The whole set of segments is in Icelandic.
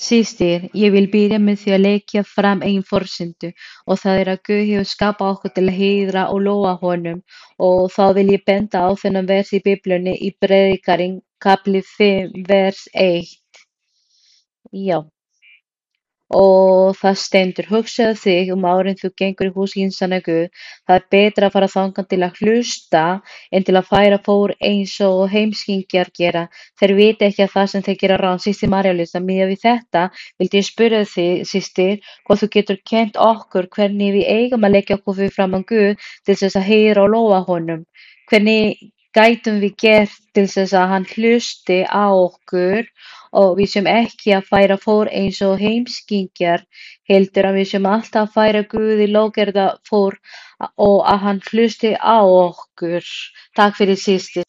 Systir, ég vil byrja með því að leggja fram eigin forsendu og það er að Guð hefur skapað okkur til að heiðra og lofa honum og þá vil ég benda á þennan vers í Biblíunni í Predikarinn kafli 5 vers 1. Já. Og það stendur, hugsaðu þig árin þú gengur í hús hinsanna Guð. Það er betra að fara þangað til að hlusta en til að færa fór eins og heimskingjar gera. Þeir vita ekki að það sem þeir gera rangt. Systir María Lúísa, miðað við þetta vildi ég spyrja þig, systir, hvort þú getur kennt okkur hvernig við eigum að leggja okkur fyrir framan Guð til þess að heiðra og lofa honum. Hvernig gætum við gert til þess að hann hlusti á okkur og við séum ekki að færa fór eins og heimskingjar, heldur að við séum alltaf að færa Guði lógerða fór og að hann hlusti á okkur. Takk fyrir systir.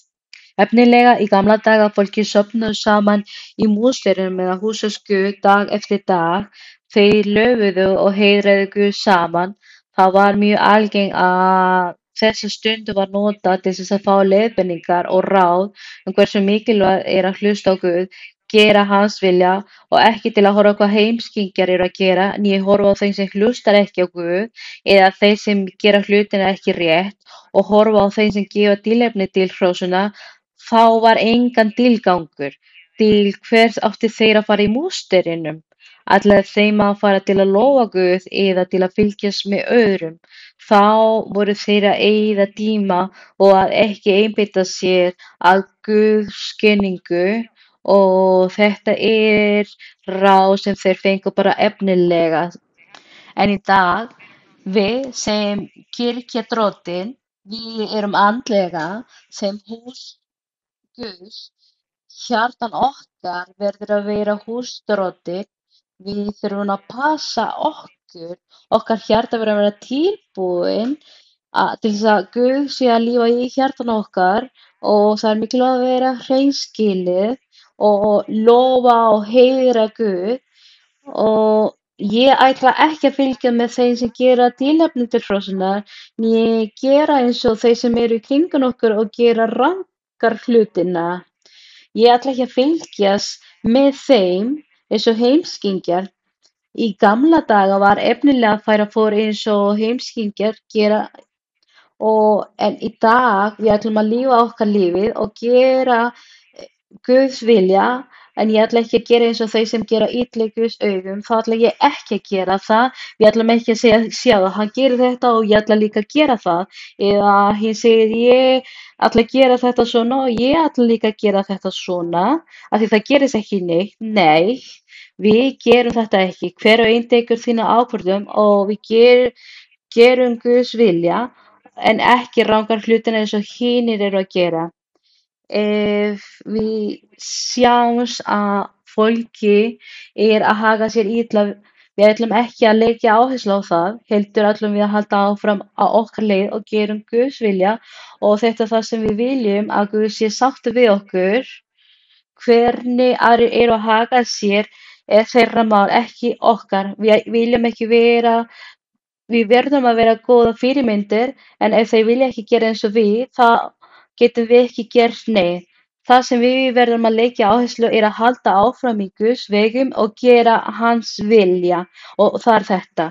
Efnilega í gamla daga fólki sofnuðu saman í múslerinum með að húsast Guð dag eftir dag. Þeir löfuðu og heiðraðu Guð saman. Það var mjög algengt að þessa stundu var notað til þess að fá leiðbeiningar og ráð hversu mikilvægt að hlusta á Guð, gera hans vilja og ekki til að horfa á hvað heimskingjar eru að gera, né horfa á þeim sem hlustar ekki á Guð eða þeir sem gera hlutina ekki rétt og horfa á þeim sem gefa tilefni til hrósuna. Þá var engan tilgangur. Til hvers áttu þeir að fara í músterinum? Ætlaði þeim að fara til að lofa Guð eða til að fylgjast með öðrum? Þá voru þeir að eyða tíma og að ekki einbeita sér að Guðskenningu og þetta ráð sem þeir fengu bara efnilega. En í dag, við sem kirkjadrottinn, við erum andlega sem hús Guðs. Hjartan okkar verður að vera húsdrottinn. Við þurfum að passa okkar hjarta verður að vera tilbúin til þess að Guð sé að lífa í hjartan okkar og það er mikilvægt að vera hreinskilið og lofa og heiðra Guð og ég ætla ekki að fylgja með þeim sem gera tilefni til hrósunar, né gera eins og þeir sem eru í kringum okkur og gera rangar hlutina. Ég ætla ekki að fylgjast með þeim eins og heimskingjar. Í gamla daga var efnilega að færa fór eins og heimskingjar gera en í dag við ætlum að lifa okkar lífið og gera Guðs vilja, en ég ætla ekki að gera eins og þeir sem gera illt í Guðs augum. Þá ætla ég ekki að gera það. Við ætlum ekki að segja, sjáðu, hann gerir þetta og ég ætla líka að gera það. Eða hinn segir, ég ætla að gera þetta svona og ég ætla líka að gera þetta svona, af því það gerist ekki neitt. Nei, við gerum þetta ekki. Hver og einn tekur þína ákvörðun og við gerum Guðs vilja, en ekki rangar hlutina eins og hinir eru að gera. Ef við sjáumst að fólki að haga sér illa, við ætlum ekki að leggja áherslu á það, heldur ætlum við að halda áfram á okkar leið og gerum Guðs vilja og þetta er það sem við viljum, að Guð sé sáttur við okkur. Hvernig aðrir eru að haga sér er þeirra mál, ekki okkar. Við viljum ekki við verðum að vera góða fyrirmyndir, en ef þeir vilja ekki gera eins og við, þá getum við ekki gert neitt. Það sem við verðum að leggja áherslu að halda áfram í Guðs vegum og gera hans vilja og það er þetta.